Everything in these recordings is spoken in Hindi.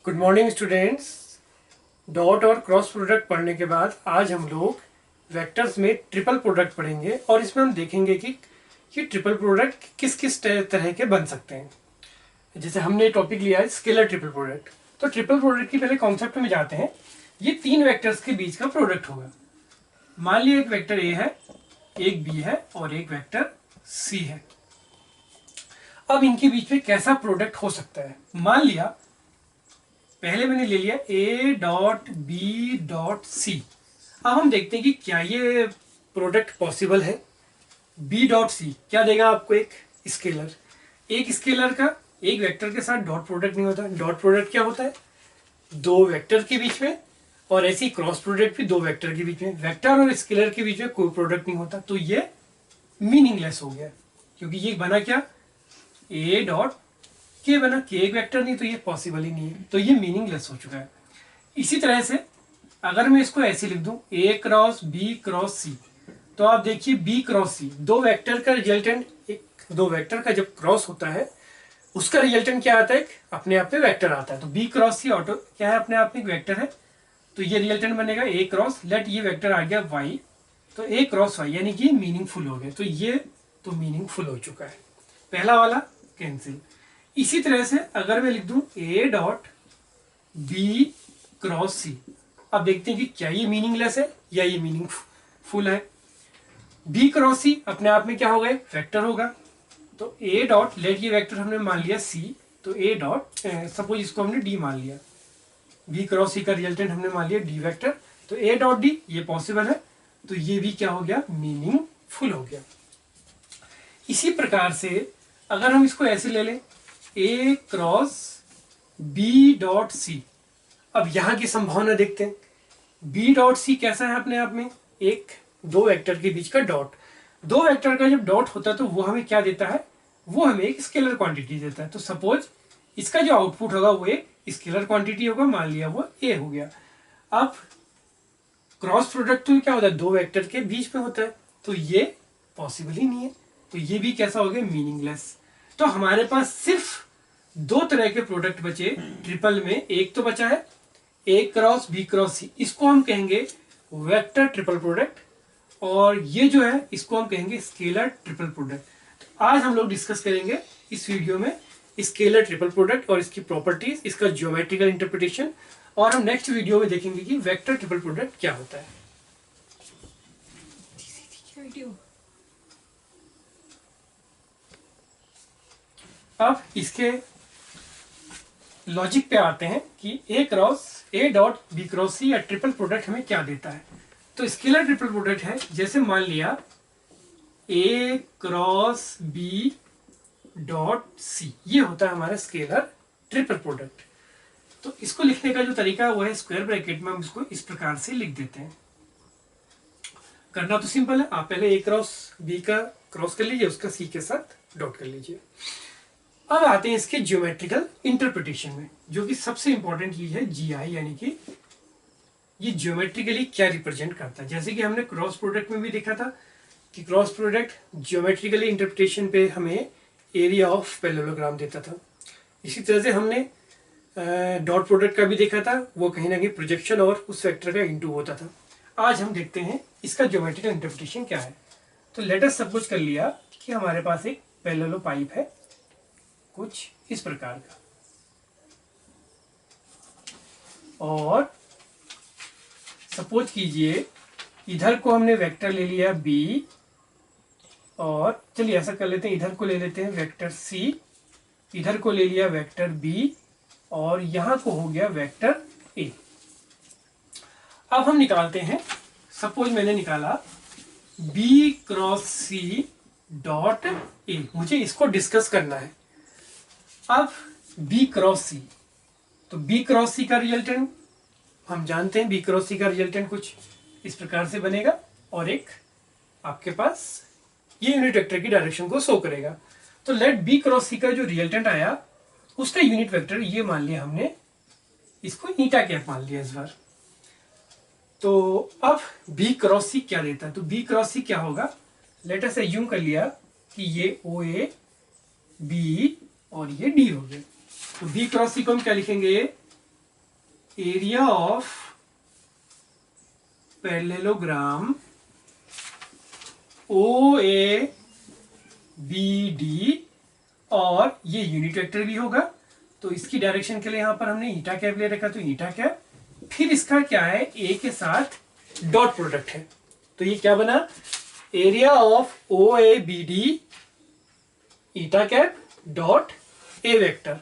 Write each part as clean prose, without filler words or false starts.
Good morning students. डॉट और क्रॉस प्रोडक्ट पढ़ने के बाद आज हम लोग वेक्टर्स में ट्रिपल प्रोडक्ट पढ़ेंगे और इसमें हम देखेंगे कि ये ट्रिपल प्रोडक्ट किस किस तरह के बन सकते हैं। जैसे हमने टॉपिक लिया है स्केलर ट्रिपल प्रोडक्ट, तो ट्रिपल प्रोडक्ट की पहले कॉन्सेप्ट में जाते हैं। ये तीन वेक्टर्स के बीच का प्रोडक्ट होगा। मान लिया एक वेक्टर ए है, एक बी है और एक वेक्टर सी है। अब इनके बीच में कैसा प्रोडक्ट हो सकता है? मान लिया पहले मैंने ले लिया A dot B dot C. अब हम देखते हैं कि क्या ये प्रोडक्ट पॉसिबल है। बी डॉट सी क्या देगा आपको? एक स्केलर। एक स्केलर का एक वेक्टर के साथ डॉट प्रोडक्ट नहीं होता। डॉट प्रोडक्ट क्या होता है? दो वेक्टर के बीच में, और ऐसी क्रॉस प्रोडक्ट भी दो वेक्टर के बीच में। वेक्टर और स्केलर के बीच में कोई प्रोडक्ट नहीं होता, तो ये मीनिंगलेस हो गया, क्योंकि ये बना क्या? ए डॉट के बना, के एक वेक्टर नहीं, तो ये पॉसिबल ही नहीं है, तो ये मीनिंगलेस हो चुका है। इसी तरह से अगर मैं इसको ऐसे लिख दूं ए क्रॉस बी क्रॉस सी, तो आप देखिए बी क्रॉस सी दो वेक्टर का रिजल्टेंट, दो वेक्टर का जब क्रॉस होता है उसका रिजल्टेंट क्या आता है? अपने आप में वेक्टर आता है। तो बी क्रॉस सी ऑटो क्या है? अपने आप में एक वेक्टर है, तो ये रिजल्टेंट बनेगा ए क्रॉस, लेट ये वेक्टर आ गया वाई, तो ए क्रॉस वाई, यानी कि मीनिंगफुल हो गया। तो ये तो मीनिंगफुल हो चुका है, पहला वाला कैंसिल। इसी तरह से अगर मैं लिख दूं ए डॉट बी क्रॉस सी, अब देखते हैं कि क्या ये मीनिंगलेस है या ये मीनिंगफुल है। बी क्रॉस सी अपने आप में क्या होगा? वेक्टर होगा। तो ए डॉट, लेट ये वेक्टर हमने मान लिया सी, तो ए डॉट सपोज इसको हमने डी मान लिया, बी क्रॉस सी का रिजल्टेंट हमने मान लिया डी वेक्टर, तो ए डॉट डी ये पॉसिबल है, तो ये भी क्या हो गया? मीनिंगफुल हो गया। इसी प्रकार से अगर हम इसको ऐसे ले लें ए क्रॉस बी डॉट सी, अब यहां की संभावना देखते हैं। बी डॉट सी कैसा है? अपने आप में एक दो वेक्टर के बीच का डॉट। दो वेक्टर का जब डॉट होता है तो वो हमें क्या देता है? वो हमें एक स्केलर क्वांटिटी देता है। तो सपोज इसका जो आउटपुट होगा वो एक स्केलर क्वांटिटी होगा, मान लिया वो ए हो गया। अब क्रॉस प्रोडक्ट तो क्या होता है? दो वेक्टर के बीच में होता है, तो ये पॉसिबल ही नहीं है, तो ये भी कैसा हो गया? मीनिंगलेस। तो हमारे पास सिर्फ दो तरह के प्रोडक्ट बचे ट्रिपल में। एक तो बचा है ए क्रॉस बी क्रॉस सी, इसको हम कहेंगे वेक्टर ट्रिपल प्रोडक्ट, और ये जो है इसको हम कहेंगे स्केलर ट्रिपल प्रोडक्ट। तो आज हम लोग डिस्कस करेंगे इस वीडियो में स्केलर ट्रिपल प्रोडक्ट और इसकी प्रॉपर्टीज, इसका ज्योमेट्रिकल इंटरप्रिटेशन, और हम नेक्स्ट वीडियो में देखेंगे कि वेक्टर ट्रिपल प्रोडक्ट क्या होता है। अब इसके लॉजिक पे आते हैं कि ए डॉट बी क्रॉस सी या ट्रिपल प्रोडक्ट हमें क्या देता है। तो स्केलर ट्रिपल प्रोडक्ट है, जैसे मान लिया ए क्रॉस बी डॉट सी, ये होता है हमारा स्केलर ट्रिपल प्रोडक्ट। तो इसको लिखने का जो तरीका है वो है स्क्वायर ब्रैकेट में हम इसको इस प्रकार से लिख देते हैं। करना तो सिंपल है, आप पहले ए क्रॉस बी का क्रॉस कर लीजिए, उसका सी के साथ डॉट कर लीजिए। अब आते हैं इसके ज्योमेट्रिकल इंटरप्रिटेशन में, जो कि सबसे इंपॉर्टेंट चीज है जीआई, यानी कि ये ज्योमेट्रिकली क्या रिप्रेजेंट करता है। जैसे कि हमने क्रॉस प्रोडक्ट में भी देखा था कि क्रॉस प्रोडक्ट ज्योमेट्रिकली इंटरप्रिटेशन पे हमें एरिया ऑफ पैरेललोग्राम देता था। इसी तरह से हमने डॉट प्रोडक्ट का भी देखा था, वो कहीं ना कहीं प्रोजेक्शन और उस वेक्टर का इनटू होता था। आज हम देखते हैं इसका ज्योमेट्रिकल इंटरप्रिटेशन क्या है। तो लेट अस सपोज कर लिया कि हमारे पास एक पैरेलल पाइप है कुछ इस प्रकार का, और सपोज कीजिए इधर को हमने वेक्टर ले लिया बी, और चलिए ऐसा कर लेते हैं, इधर को ले लेते हैं वेक्टर सी, इधर को ले लिया वेक्टर बी, और यहां को हो गया वेक्टर ए। अब हम निकालते हैं, सपोज मैंने निकाला B cross C dot A, मुझे इसको डिस्कस करना है। अब बी क्रॉस सी, तो बी क्रॉस सी का रिजल्टेंट हम जानते हैं, बी क्रॉस सी का रिजल्टेंट कुछ इस प्रकार से बनेगा, और एक आपके पास ये यूनिट वेक्टर की डायरेक्शन को शो करेगा। तो लेट बी क्रॉस सी का जो रिजल्टेंट आया उसका यूनिट वेक्टर ये मान लिया हमने, इसको ईटा कैप मान लिया इस बार। तो अब बी क्रॉस सी क्या देता है? तो बी क्रॉस सी क्या होगा? लेट अस अज्यूम कर लिया कि ये ओ ए बी और ये डी हो गए। तो बी क्रॉस सी को हम क्या लिखेंगे? Area of parallelogram O A B D, और ये यूनिट वेक्टर भी होगा, तो इसकी डायरेक्शन के लिए यहां पर हमने ईटा कैप ले रखा, तो ईटा कैप, फिर इसका क्या है, ए के साथ डॉट प्रोडक्ट है, तो ये क्या बना, area of O A B D eta cap dot A vector.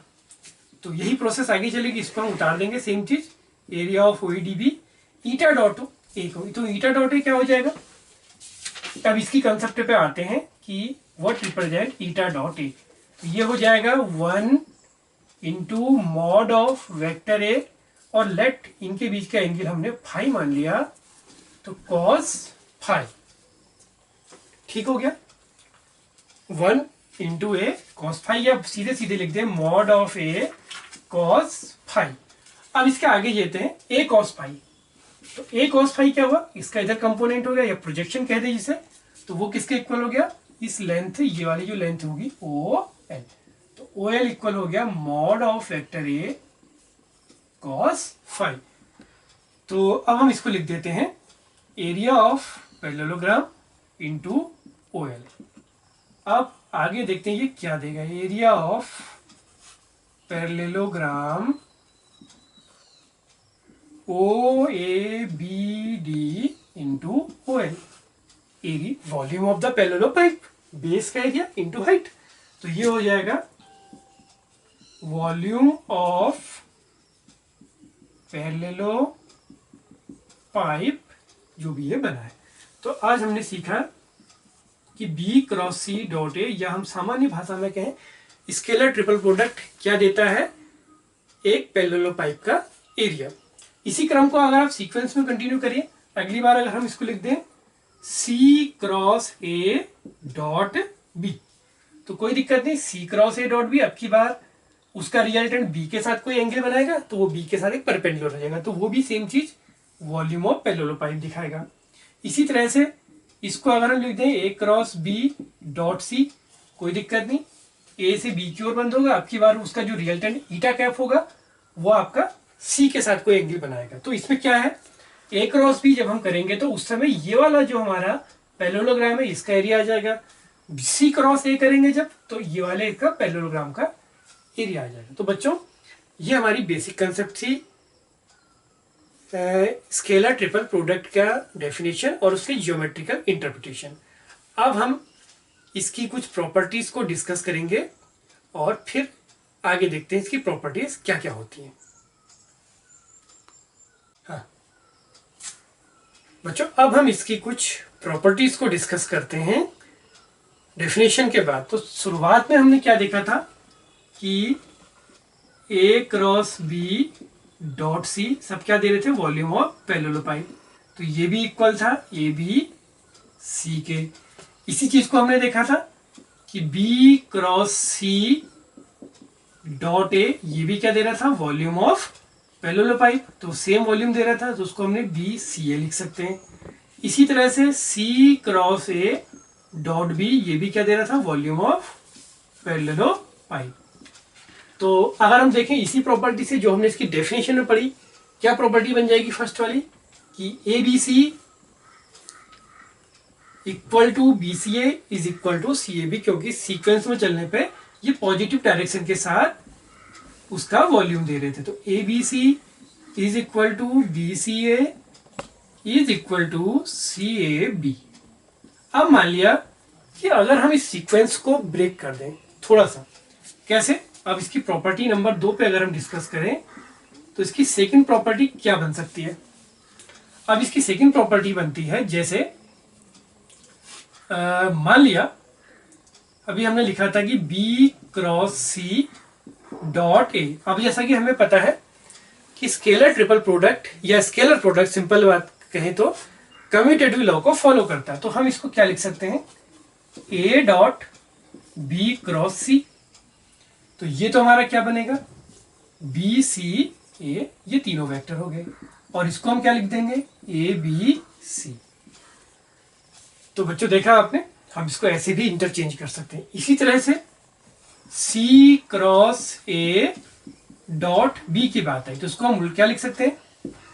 तो यही प्रोसेस आगे चलेगी, इसको हम उतार देंगे सेम चीज, area of O A D B eta dot A को, तो ईटा डॉट ए क्या हो जाएगा। अब इसकी कंसेप्ट पे आते हैं कि व्हाट रिप्रेजेंट ईटा डॉट ए, तो ये हो जाएगा 1 इंटू मॉड ऑफ वेक्टर ए, और लेट इनके बीच का एंगल हमने फाई मान लिया, तो कॉस फाई, ठीक हो गया, 1 इंटू ए कॉस फाई, या सीधे सीधे लिख दें mod of A cos phi. अब इसके आगे लेते हैं ए कॉस फाई, तो ए कॉस फाई क्या हुआ, इसका इधर कंपोनेंट हो गया, या प्रोजेक्शन कह दे जिसे, तो वो किसके इक्वल हो गया, इस लेंथ, ये वाली जो लेंथ होगी ओ एल, तो ओ एल इक्वल हो गया mod of vector A cos phi. तो अब हम इसको लिख देते हैं area of parallelogram into O L. अब आगे देखते हैं ये क्या देगा, area of parallelogram O A B D into O L, area volume of the parallel pipe, base का एरिया इंटू हाइट, तो ये हो जाएगा वॉल्यूम ऑफ पैरेलल पाइप जो भी ये बना है। तो आज हमने सीखा कि B cross C dot A, या हम सामान्य भाषा में कहें स्केलर ट्रिपल प्रोडक्ट क्या देता है, एक पैरेलल पाइप का एरिया। इसी क्रम को अगर आप सीक्वेंस में कंटिन्यू करिए, अगली बार अगर हम इसको लिख दें सी क्रॉस ए डॉट बी, तो कोई दिक्कत नहीं, सी क्रॉस ए डॉट बी, अब की बार उसका रिजल्टेंट बी के साथ कोई एंगल बनाएगा, तो वो बी के साथ एक परपेंडिकुलर हो जाएगा, तो वो भी सेम चीज वॉल्यूम ऑफ पैरेलल पाइप दिखाएगा। इसी तरह से इसको अगर हम लिख दें ए क्रॉस बी डॉट सी, कोई दिक्कत नहीं, ए से बी की ओर बंद होगा, अब की बार उसका जो रिजल्टेंट ईटा कैप होगा वो आपका सी के साथ कोई एंगल बनाएगा। तो इसमें क्या है, ए क्रॉस बी जब हम करेंगे तो उस समय ये वाला जो हमारा पैरेललोग्राम है इसका एरिया आ जाएगा, सी क्रॉस ए करेंगे जब, तो ये वाले का पैरेललोग्राम का एरिया आ जाएगा। तो बच्चों ये हमारी बेसिक कंसेप्ट थी स्केलर ट्रिपल प्रोडक्ट का डेफिनेशन और उसके ज्योमेट्रिकल इंटरप्रिटेशन। अब हम इसकी कुछ प्रॉपर्टीज को डिस्कस करेंगे और फिर आगे देखते हैं इसकी प्रॉपर्टीज क्या क्या होती हैं। हाँ बच्चों, अब हम इसकी कुछ प्रॉपर्टीज को डिस्कस करते हैं डेफिनेशन के बाद। तो शुरुआत में हमने क्या देखा था कि ए क्रॉस बी डॉट सी सब क्या दे रहे थे, वॉल्यूम ऑफ पैरेलल पाइप, तो ये भी इक्वल था ए बी सी के। इसी चीज को हमने देखा था कि B cross C dot A, ये भी क्या दे रहा था, वॉल्यूम ऑफ पैरेलल पाइप, तो सेम वॉल्यूम दे रहा था, तो उसको हमने बी सी ए लिख सकते हैं। इसी तरह से सी क्रॉस ए डॉट बी, ये भी क्या दे रहा था, वॉल्यूम ऑफ पैरेलल पाइप। तो अगर हम देखें इसी प्रॉपर्टी से जो हमने इसकी डेफिनेशन में पढ़ी, क्या प्रॉपर्टी बन जाएगी फर्स्ट वाली कि A B C equal to B C A is equal to C A B, क्योंकि सीक्वेंस में चलने पे ये पॉजिटिव डायरेक्शन के साथ उसका वॉल्यूम दे रहे थे। तो A B C is equal to B C A is equal to C A B. अब मान लिया कि अगर हम इस सीक्वेंस को ब्रेक कर दें थोड़ा सा, कैसे, अब इसकी प्रॉपर्टी नंबर 2 पे अगर हम डिस्कस करें तो इसकी सेकंड प्रॉपर्टी क्या बन सकती है। अब इसकी सेकंड प्रॉपर्टी बनती है जैसे मान लिया अभी हमने लिखा था कि B cross C dot A। अब जैसा कि हमें पता है कि स्केलर ट्रिपल प्रोडक्ट या स्केलर प्रोडक्ट सिंपल बात कहें तो कम्यूटेटिव लॉ को फॉलो करता है, तो हम इसको क्या लिख सकते हैं, A dot B cross C। तो ये तो हमारा क्या बनेगा, बी सी ए, ये तीनों वेक्टर हो गए, और इसको हम क्या लिख देंगे, ए बी सी। तो बच्चों देखा आपने, हम इसको ऐसे भी इंटरचेंज कर सकते हैं। इसी तरह से सी क्रॉस ए डॉट बी की बात है तो उसको हम क्या लिख सकते हैं,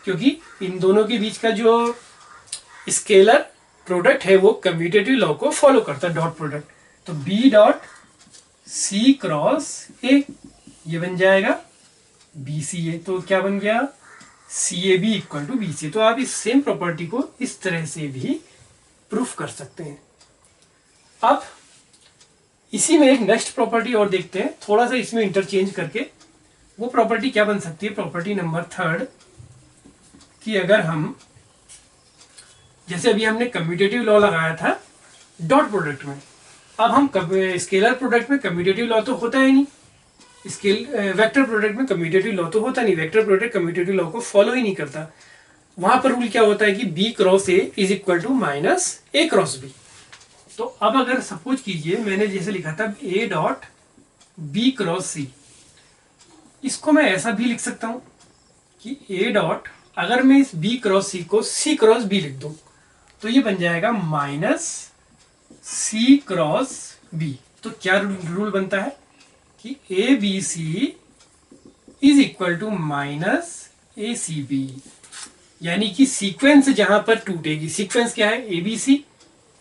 क्योंकि इन दोनों के बीच का जो स्केलर प्रोडक्ट है वो कम्यूटेटिव लॉ को फॉलो करता है, डॉट प्रोडक्ट। तो B dot C cross A, ये बन जाएगा बी सी ए। तो क्या बन गया, C A B equal to B C A. तो आप इस सेम प्रॉपर्टी को इस तरह से भी प्रूफ कर सकते हैं। अब इसी में एक नेक्स्ट प्रॉपर्टी और देखते हैं, थोड़ा सा इसमें इंटरचेंज करके। वो प्रॉपर्टी क्या बन सकती है, प्रॉपर्टी नंबर 3 कि अगर हम, जैसे अभी हमने कम्यूटेटिव लॉ लगाया था डॉट प्रोडक्ट में, अब हम स्केलर प्रोडक्ट में कम्यूटेटिव लॉ तो होता है नहीं, वेक्टर प्रोडक्ट में कम्यूटेटिव लॉ तो होता नहीं, वेक्टर प्रोडक्ट कम्यूटेटिव लॉ को फॉलो ही नहीं करता। वहां पर रूल क्या होता है कि B cross A is equal to minus A cross B. तो अब अगर सपोज कीजिए मैंने जैसे लिखा था A dot B cross C, इसको मैं ऐसा भी लिख सकता हूं कि ए डॉट, अगर मैं इस बी क्रॉस सी को सी क्रॉस बी लिख दूं तो ये बन जाएगा माइनस सी क्रॉस बी। तो क्या रूल बनता है कि A B C is equal to minus A C B, यानी कि सीक्वेंस जहां पर टूटेगी, सीक्वेंस क्या है, A B C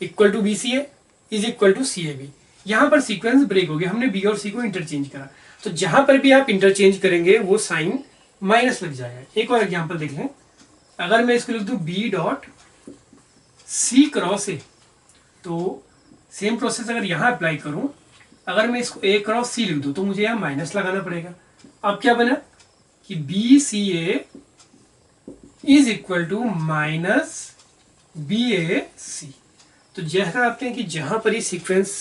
equal to B C A is equal to C A B. यहां पर सीक्वेंस ब्रेक हो गया, हमने बी और सी को इंटरचेंज करा। तो जहां पर भी आप इंटरचेंज करेंगे वो साइन माइनस लग जाएगा। एक और एग्जांपल देख लें, अगर मैं इसको लिख दूं B dot C cross A, तो सेम प्रोसेस अगर यहां अप्लाई करूं, अगर मैं इसको ए क्रॉस सी लिख दूं तो मुझे यहां माइनस लगाना पड़ेगा। अब क्या बना कि B C A is equal to minus B A C. तो जैसा आपते हैं कि जहां पर ये सीक्वेंस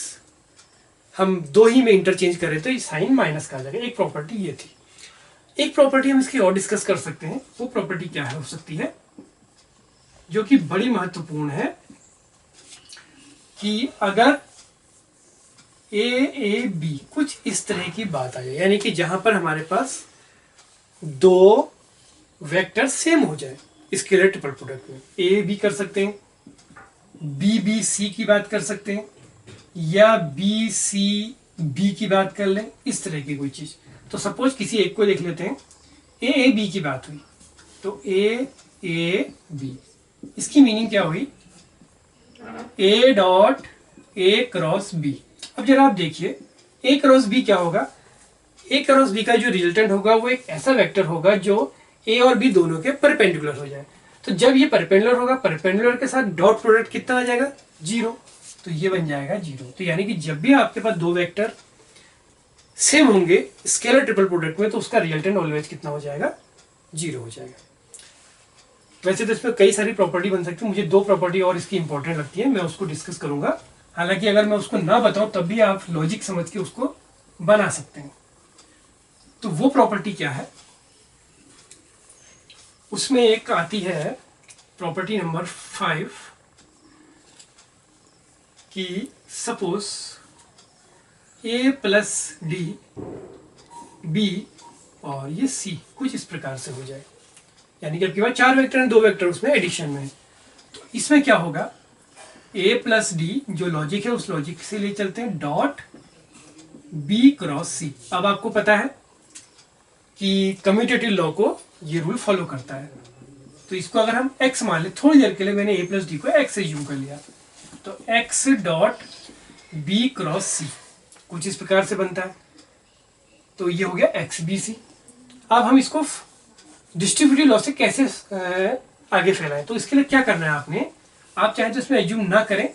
हम दो ही में इंटरचेंज करें तो ये साइन माइनस का आ जाएगा। एक प्रॉपर्टी ये थी। एक प्रॉपर्टी हम इसकी और डिस्कस कर सकते हैं। वो प्रॉपर्टी क्या है, हो सकती है जो कि बड़ी महत्वपूर्ण है, कि अगर ए बी कुछ इस तरह की बात आ जाए, यानी कि जहां पर हमारे पास दो वेक्टर सेम हो जाए स्केलर ट्रिपल प्रोडक्ट में, ए बी कर सकते हैं, बी बी सी की बात कर सकते हैं, या बी सी बी की बात कर लें, इस तरह की कोई चीज। तो सपोज किसी एक को देख लेते हैं, ए बी की बात हुई, तो ए बी, इसकी मीनिंग क्या हुई, A dot A cross B. अब जरा आप देखिए ए क्रॉस बी क्या होगा, ए क्रॉस बी का जो रिजल्टेंट होगा वो एक ऐसा वेक्टर होगा जो ए और बी दोनों के परपेंडिकुलर हो जाए। तो जब ये परपेंडिकुलर होगा, परपेंडिकुलर के साथ डॉट प्रोडक्ट कितना आ जाएगा, 0। तो ये बन जाएगा 0। तो यानी कि जब भी आपके पास दो वेक्टर सेम होंगे स्केलर ट्रिपल प्रोडक्ट में तो उसका रिजल्टेंट ऑलवेज कितना हो जाएगा, 0 हो जाएगा। वैसे तो इसमें कई सारी प्रॉपर्टी बन सकती है, मुझे दो प्रॉपर्टी और इसकी इंपॉर्टेंट लगती है, मैं उसको डिस्कस करूंगा। हालांकि अगर मैं उसको ना बताऊं तब भी आप लॉजिक समझ के उसको बना सकते हैं। तो वो प्रॉपर्टी क्या है, उसमें एक आती है प्रॉपर्टी नंबर 5 कि सपोज ए प्लस डी बी और ये सी कुछ इस प्रकार से हो जाए, यानी कि आपके पास 4 वेक्टर हैं, 2 वेक्टर उसमें एडिशन में। तो इसमें क्या होगा, ए प्लस डी जो लॉजिक है उस लॉजिक से ले चलते हैं डॉट बी क्रॉस सी। अब आपको पता है कि कम्यूटेटिव लॉ को ये रूल फॉलो करता है। तो इसको अगर हम x मान ले, थोड़ी देर के लिए मैंने a प्लस डी को x से यूज कर लिया, तो x डॉट बी क्रॉस सी कुछ इस प्रकार से बनता है। तो ये हो गया एक्स बी सी। अब हम इसको डिस्ट्रीब्यूटिव लॉ से कैसे आगे फैलाएं, तो इसके लिए क्या करना है आपने, आप चाहे तो इसमें एज्यूम ना करें,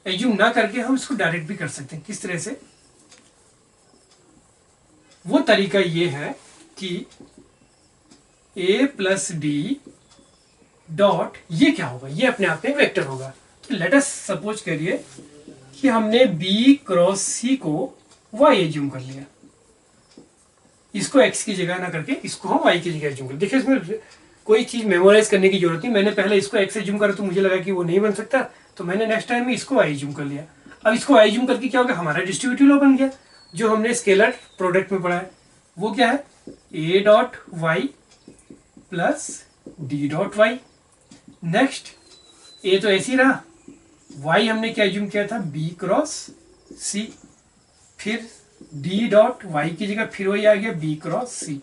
एज्यूम ना करके हम इसको डायरेक्ट भी कर सकते हैं। किस तरह से, वो तरीका ये है कि a प्लस डी डॉट, ये क्या होगा, ये अपने आप में वेक्टर होगा। तो लेट अस सपोज करिए कि हमने b क्रॉस c को y एज्यूम कर लिया, इसको x की जगह ना करके इसको हम y की जगह एज्यूम कर। देखिए इसमें कोई चीज मेमोराइज करने की जरूरत नहीं, मैंने पहले इसको x एज्यूम करा तो मुझे लगा कि वो नहीं बन सकता, तो मैंने नेक्स्ट टाइम में इसको y एज्यूम कर लिया। अब इसको y एज्यूम करके क्या होगा, हमारा डिस्ट्रीब्यूटिव लॉ बन गया जो हमने स्केलर प्रोडक्ट में पढ़ा है। वो क्या है, a dot Y plus D dot Y. Next A तो ऐसे ही रहा, y हमने क्या एज्यूम किया था, b क्रॉस c, फिर d डॉट वाई की जगह फिर वही आ गया b क्रॉस c।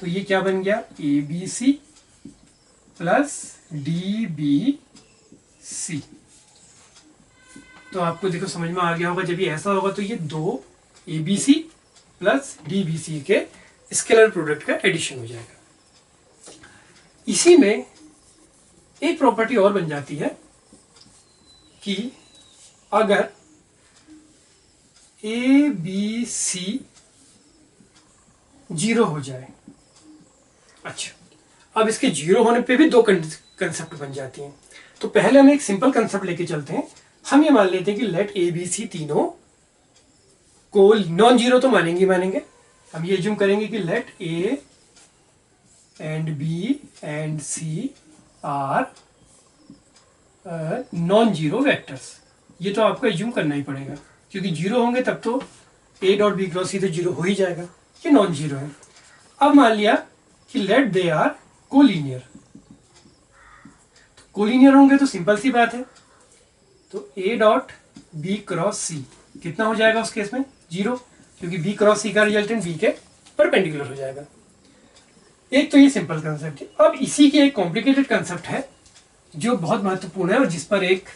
तो ये क्या बन गया, A B C plus D B C. तो आपको देखो समझ में आ गया होगा, जब ये ऐसा होगा तो ये दो A B C plus D B C के स्केलर प्रोडक्ट का एडिशन हो जाएगा। इसी में एक प्रॉपर्टी और बन जाती है कि अगर ए बी सी जीरो हो जाए, अच्छा अब इसके जीरो होने पे भी दो कंसेप्ट बन जाती हैं। तो पहले हम एक सिंपल कंसेप्ट लेके चलते हैं। हम ये मान लेते हैं कि लेट ए बी सी तीनों को नॉन जीरो तो मानेंगे। हम ये एज्यूम करेंगे कि let A and B and C are non zero vectors. ये तो आपको एज्यूम करना ही पड़ेगा, क्योंकि जीरो होंगे तब तो ए डॉट बी क्रॉस सी तो जीरो हो ही जाएगा, ये नॉन जीरो है। अब मान लिया कि लेट दे आर कोलिनियर। तो कोलिनियर होंगे तो सिंपल सी बात है, तो ए डॉट बी क्रॉस सी कितना हो जाएगा उस केस में, जीरो, क्योंकि बी क्रॉस सी का रिजल्टेंट बी के परपेंडिकुलर हो जाएगा। एक तो ये सिंपल कंसेप्ट है। अब इसी के एक कॉम्प्लिकेटेड कंसेप्ट है जो बहुत महत्वपूर्ण है और जिस पर एक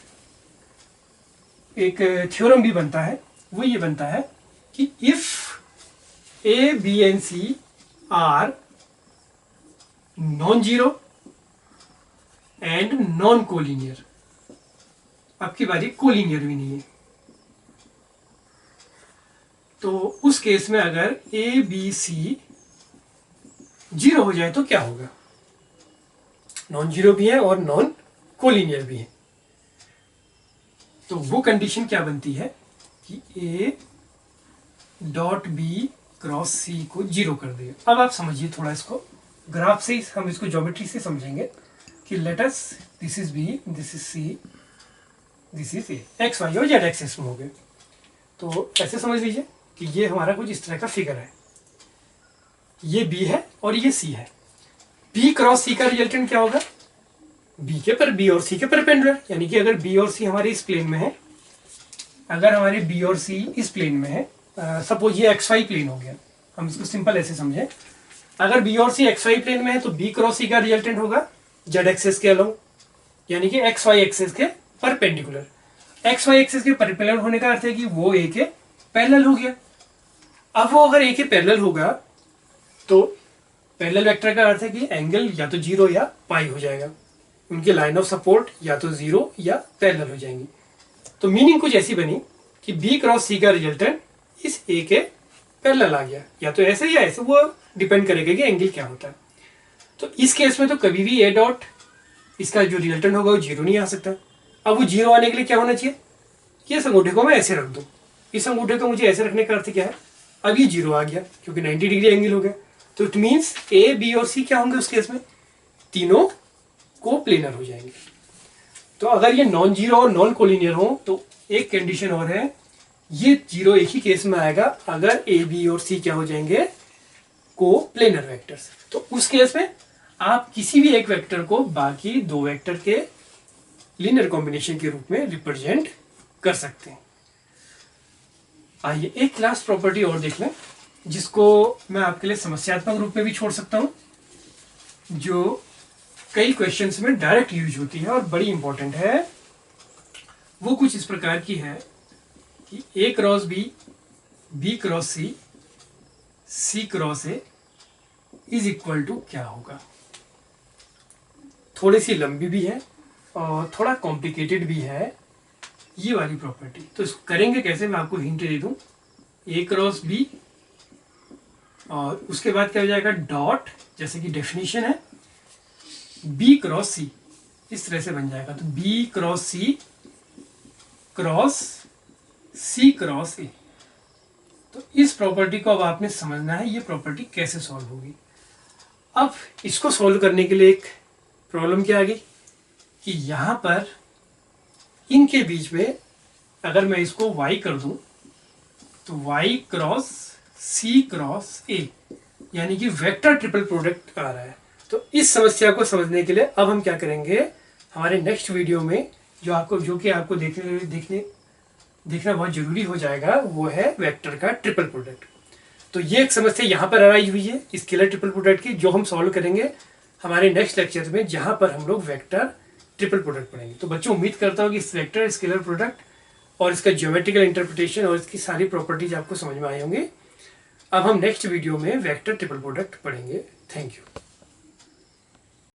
थ्योरम भी बनता है। वो ये बनता है कि if A B and C are non zero and non collinear, अब की बारी कोलिनियर भी नहीं है, तो उस केस में अगर ए बी सी जीरो हो जाए तो क्या होगा, नॉन जीरो भी है और नॉन कोलिनियर भी है। तो वो कंडीशन क्या बनती है कि ए डॉट बी क्रॉस सी को जीरो कर देगा। अब आप समझिए थोड़ा इसको, ग्राफ से हम इसको ज्योमेट्री से समझेंगे कि let us this is B, this is C, this is A, X Y और जेड एक्सिस में हो गए। तो ऐसे समझ लीजिए कि ये हमारा कुछ इस तरह का फिगर है, ये बी है और ये सी है। बी क्रॉस सी का रिजल्टेंट क्या होगा, बी के पर बी और सी के परपेंडिकुलर, यानी कि अगर बी और सी हमारे इस प्लेन में है, अगर हमारे बी और सी इस प्लेन में है, सपोज ये एक्स वाई प्लेन हो गया, हम इसको सिंपल ऐसे समझें, अगर बी और सी एक्स वाई प्लेन में है तो बी क्रॉस सी का रिजल्टेंट होगा जेड एक्सिस के अलोंग, यानी कि एक्स वाई एक्सिस के परपेंडिकुलर। एक्स वाई एक्सिस के परपेंडिकुलर होने का अर्थ है कि वो ए के पैरेलल हो गया। अब वो अगर ए के पैरेलल होगा तो पैरेलल वेक्टर का अर्थ है कि एंगल या तो जीरो या पाई हो जाएगा, उनकी लाइन ऑफ सपोर्ट या तो जीरो या पैरेलल हो जाएंगी। तो मीनिंग कुछ ऐसी बनी कि बी क्रॉस सी का रिजल्टेंट इस ए के पैरेलल आ गया, या तो ऐसे या ऐसे, वो डिपेंड करेगा कि एंगल क्या होता है। तो इस केस में तो कभी भी ए डॉट इसका जो रिजल्टेंट होगा वो जीरो नहीं आ सकता। अब वो जीरो आने के लिए क्या होना चाहिए, कि इस अंगूठे को मैं ऐसे रख दूं, इस अंगूठे को मुझे ऐसे रखने का अर्थ क्या है, अब ये जीरो आ गया क्योंकि 90 डिग्री एंगल हो गया। तो इट मीन्स ए बी और सी क्या होंगे उस केस में, तीनों को प्लेनर हो जाएंगे। तो अगर ये नॉन जीरो और नॉन कोलिनियर हो तो एक कंडीशन और है, ये जीरो एक ही केस में आएगा अगर ए बी और सी क्या हो जाएंगे, को प्लेनर वेक्टर्स। तो उस केस में आप किसी भी एक वेक्टर को बाकी दो वेक्टर के लीनियर कॉम्बिनेशन के रूप में रिप्रेजेंट कर सकते हैं। आइए एक क्लास प्रॉपर्टी और देख लें, जिसको मैं आपके लिए समस्यात्मक रूप में भी छोड़ सकता हूं, जो कई क्वेश्चंस में डायरेक्ट यूज होती है और बड़ी इंपॉर्टेंट है। वो कुछ इस प्रकार की है कि A cross B, B cross C, C cross A is equal to क्या होगा। थोड़ी सी लंबी भी है और थोड़ा कॉम्प्लिकेटेड भी है ये वाली प्रॉपर्टी। तो इसको करेंगे कैसे, मैं आपको हिंट दे दूं, ए क्रॉस बी और उसके बाद क्या हो जाएगा डॉट, जैसे कि डेफिनेशन है, बी क्रॉस सी, इस तरह से बन जाएगा। तो B cross C cross A. तो इस प्रॉपर्टी को अब आपने समझना है ये प्रॉपर्टी कैसे सॉल्व होगी। अब इसको सॉल्व करने के लिए एक प्रॉब्लम क्या आ गई कि यहां पर इनके बीच में अगर मैं इसको y कर दूं तो y cross C cross A, यानी कि वेक्टर ट्रिपल प्रोडक्ट आ रहा है। तो इस समस्या को समझने के लिए अब हम क्या करेंगे, हमारे नेक्स्ट वीडियो में जो कि आपको देखना बहुत जरूरी हो जाएगा, वो है वेक्टर का ट्रिपल प्रोडक्ट। तो ये एक समस्या यहाँ पर अराइज हुई है स्केलर ट्रिपल प्रोडक्ट की, जो हम सॉल्व करेंगे हमारे नेक्स्ट लेक्चर में, जहाँ पर हम लोग वेक्टर ट्रिपल प्रोडक्ट पढ़ेंगे। तो बच्चों उम्मीद करता हूँ कि इस वेक्टर स्केलर प्रोडक्ट और इसका ज्योमेट्रिकल इंटरप्रिटेशन और इसकी सारी प्रॉपर्टीज आपको समझ में आए होंगे। अब हम नेक्स्ट वीडियो में वेक्टर ट्रिपल प्रोडक्ट पढ़ेंगे। Thank you.